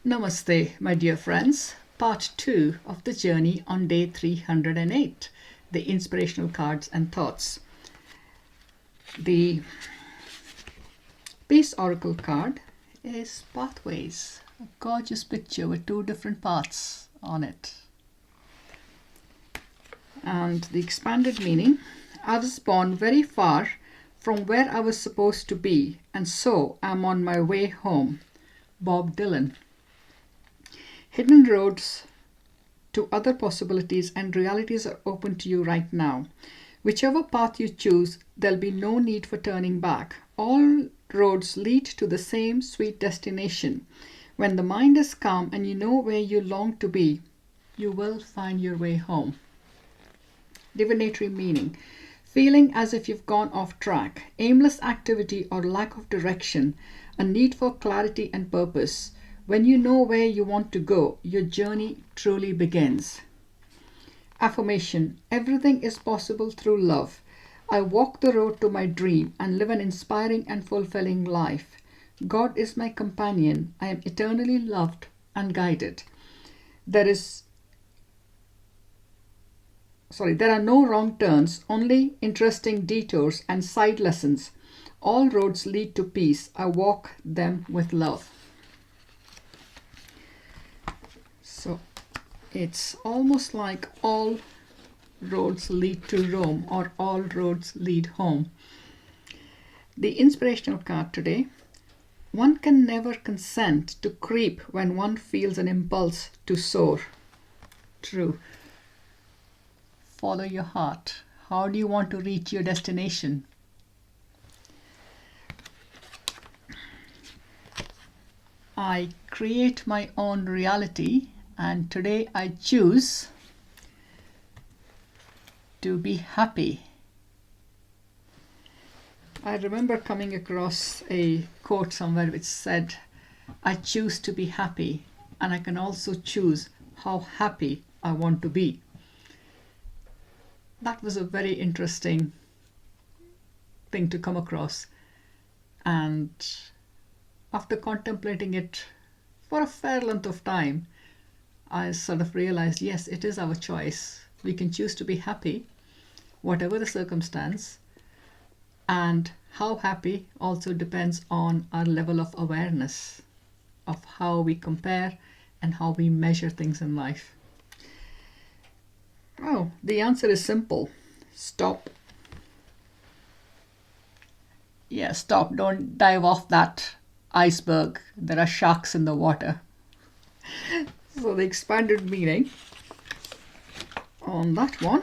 Namaste, my dear friends. Part 2 of the journey on day 308, the inspirational cards and thoughts. The Peace Oracle card is Pathways, a gorgeous picture with two different paths on it. And the expanded meaning: I was born very far from where I was supposed to be, and so I'm on my way home. Bob Dylan. Hidden roads to other possibilities and realities are open to you right now. Whichever path you choose, there'll be no need for turning back. All roads lead to the same sweet destination. When the mind is calm and you know where you long to be, you will find your way home. Divinatory meaning: feeling as if you've gone off track, aimless activity or lack of direction, a need for clarity and purpose. When you know where you want to go, your journey truly begins. Affirmation: everything is possible through love. I walk the road to my dream and live an inspiring and fulfilling life. God is my companion. I am eternally loved and guided. There are no wrong turns, only interesting detours and side lessons. All roads lead to peace. I walk them with love. So it's almost like all roads lead to Rome, or all roads lead home. The inspirational card today: one can never consent to creep when one feels an impulse to soar. True. Follow your heart. How do you want to reach your destination? I create my own reality, and today I choose to be happy. I remember coming across a quote somewhere which said, I choose to be happy, and I can also choose how happy I want to be. That was a very interesting thing to come across, and after contemplating it for a fair length of time, I sort of realized, yes, it is our choice. We can choose to be happy, whatever the circumstance, and how happy also depends on our level of awareness of how we compare and how we measure things in life. Oh, the answer is simple. Stop. Yeah, stop. Don't dive off that iceberg. There are sharks in the water. So the expanded meaning on that one: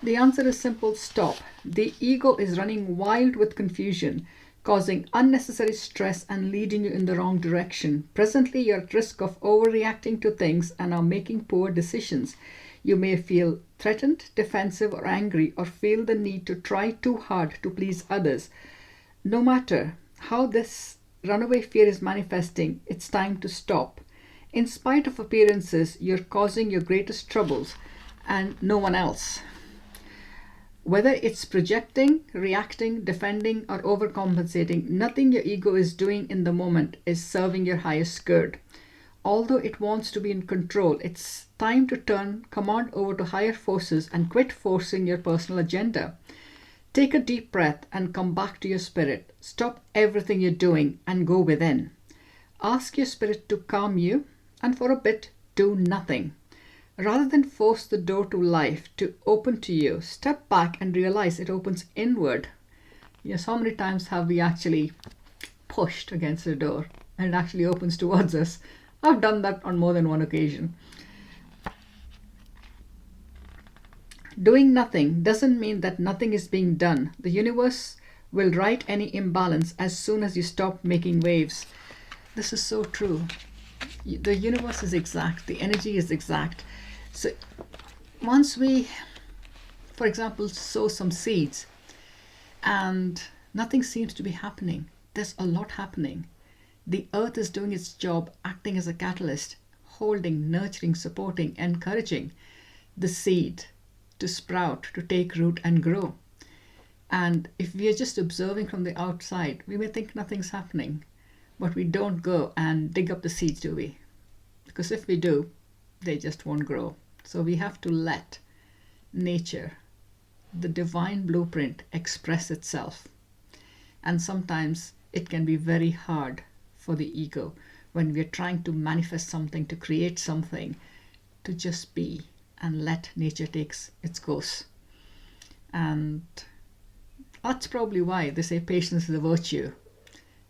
the answer is simple. Stop. The ego is running wild with confusion, causing unnecessary stress and leading you in the wrong direction. Presently, you're at risk of overreacting to things and are making poor decisions. You may feel threatened, defensive, or angry, or feel the need to try too hard to please others. No matter how this runaway fear is manifesting, it's time to stop. In spite of appearances, you're causing your greatest troubles and no one else. Whether it's projecting, reacting, defending, or overcompensating, nothing your ego is doing in the moment is serving your highest good. Although it wants to be in control, it's time to turn command over to higher forces and quit forcing your personal agenda. Take a deep breath and come back to your spirit. Stop everything you're doing and go within. Ask your spirit to calm you, and for a bit, do nothing. Rather than force the door to life to open to you, step back and realize it opens inward. Yes, how many times have we actually pushed against the door and it actually opens towards us? I've done that on more than one occasion. Doing nothing doesn't mean that nothing is being done. The universe will right any imbalance as soon as you stop making waves. This is so true. The universe is exact. The energy is exact. So once we, for example, sow some seeds and nothing seems to be happening, there's a lot happening. The earth is doing its job, acting as a catalyst, holding, nurturing, supporting, encouraging the seed to sprout, to take root and grow. And if we are just observing from the outside, we may think nothing's happening, but we don't go and dig up the seeds, do we? Because if we do, they just won't grow. So we have to let nature, the divine blueprint, express itself. And sometimes it can be very hard for the ego when we're trying to manifest something, to create something, to just be and let nature take its course. And that's probably why they say patience is a virtue.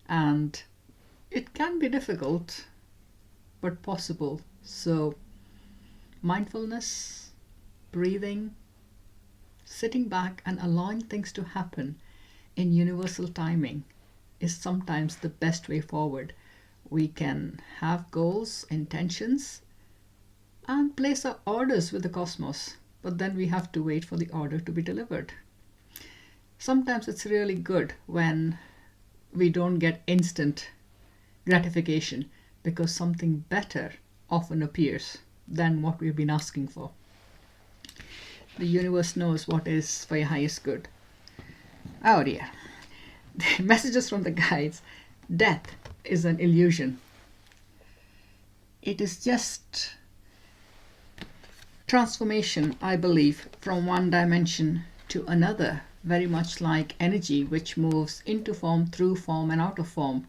And it can be difficult, but possible. So mindfulness, breathing, sitting back and allowing things to happen in universal timing is sometimes the best way forward. We can have goals, intentions, and place our orders with the cosmos, but then we have to wait for the order to be delivered. Sometimes it's really good when we don't get instant gratification because something better often appears than what we've been asking for. The universe knows what is for your highest good. Oh dear. The messages from the guides. Death is an illusion. It is just transformation, I believe, from one dimension to another, very much like energy which moves into form, through form, and out of form.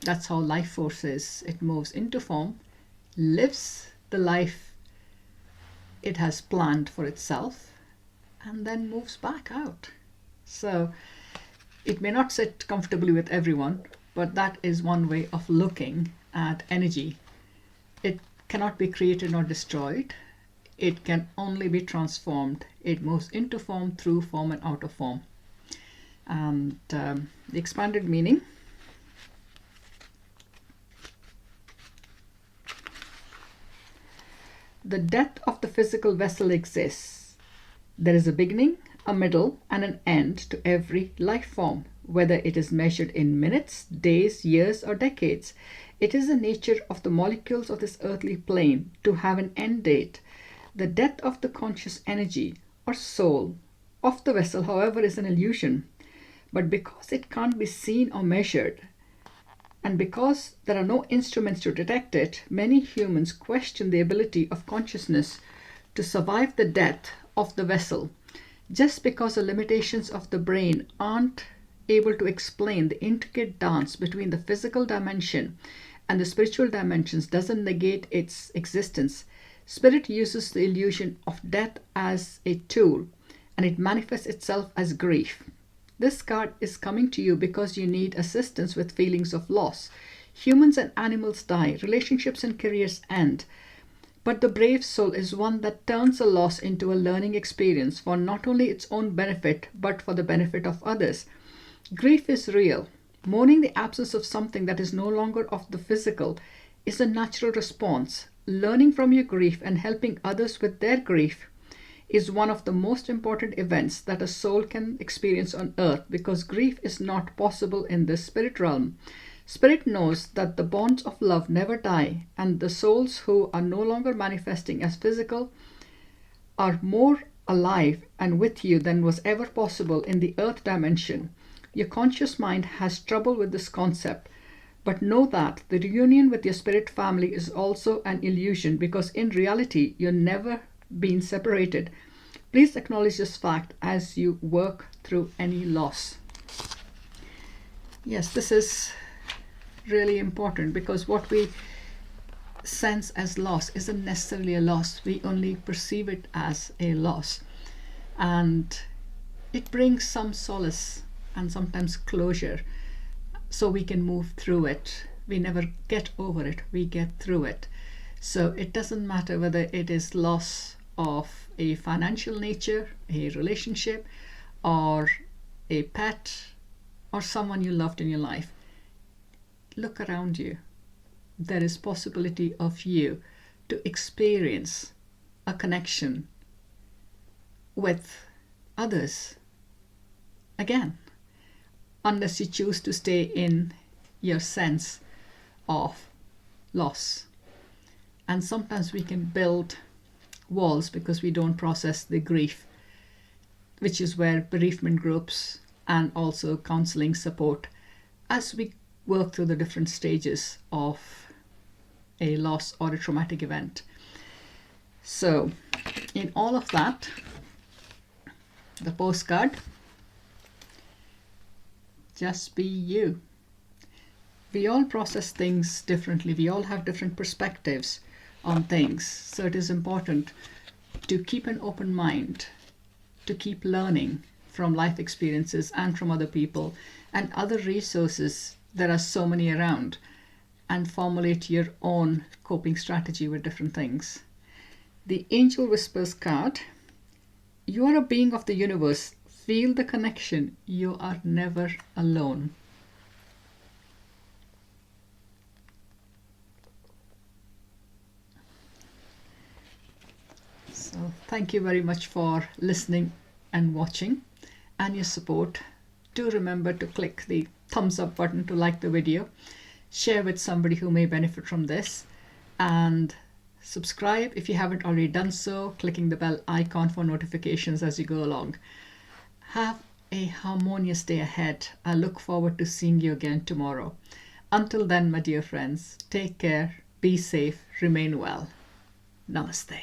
That's how life force is. It moves into form, lives the life it has planned for itself, and then moves back out. So it may not sit comfortably with everyone, but that is one way of looking at energy. It cannot be created nor destroyed. It can only be transformed. It moves into form, through form, and out of form. And the expanded meaning. The death of the physical vessel exists. There is a beginning, a middle, and an end to every life form, whether it is measured in minutes, days, years, or decades. It is the nature of the molecules of this earthly plane to have an end date. The death of the conscious energy or soul of the vessel, however, is an illusion. But because it can't be seen or measured, and because there are no instruments to detect it, many humans question the ability of consciousness to survive the death of the vessel. Just because the limitations of the brain aren't able to explain the intricate dance between the physical dimension and the spiritual dimensions doesn't negate its existence. Spirit uses the illusion of death as a tool, and it manifests itself as grief. This card is coming to you because you need assistance with feelings of loss. Humans and animals die, relationships and careers end. But the brave soul is one that turns a loss into a learning experience for not only its own benefit, but for the benefit of others. Grief is real. Mourning the absence of something that is no longer of the physical is a natural response. Learning from your grief and helping others with their grief is one of the most important events that a soul can experience on earth, because grief is not possible in the spirit realm. Spirit knows that the bonds of love never die, and the souls who are no longer manifesting as physical are more alive and with you than was ever possible in the earth dimension. Your conscious mind has trouble with this concept, but know that the reunion with your spirit family is also an illusion, because in reality you're never been separated. Please acknowledge this fact as you work through any loss. Yes, this is really important, because what we sense as loss isn't necessarily a loss. We only perceive it as a loss. And it brings some solace and sometimes closure, so we can move through it. We never get over it, we get through it. So it doesn't matter whether it is loss of a financial nature, a relationship, or a pet, or someone you loved in your life. Look around you. There is possibility of you to experience a connection with others again, unless you choose to stay in your sense of loss. And sometimes we can build walls because we don't process the grief. which is where bereavement groups and also counseling support as we work through the different stages of a loss or a traumatic event. So in all of that, the postcard, just be you. We all process things differently. We all have different perspectives on things. So it is important to keep an open mind, to keep learning from life experiences and from other people and other resources. There are so many around, and formulate your own coping strategy with different things. The Angel Whispers card. You are a being of the universe. Feel the connection. You are never alone. So thank you very much for listening and watching and your support. Do remember to click the thumbs up button to like the video, share with somebody who may benefit from this, and subscribe if you haven't already done so, clicking the bell icon for notifications as you go along. Have a harmonious day ahead. I look forward to seeing you again tomorrow. Until then, my dear friends, take care, be safe, remain well. Namaste.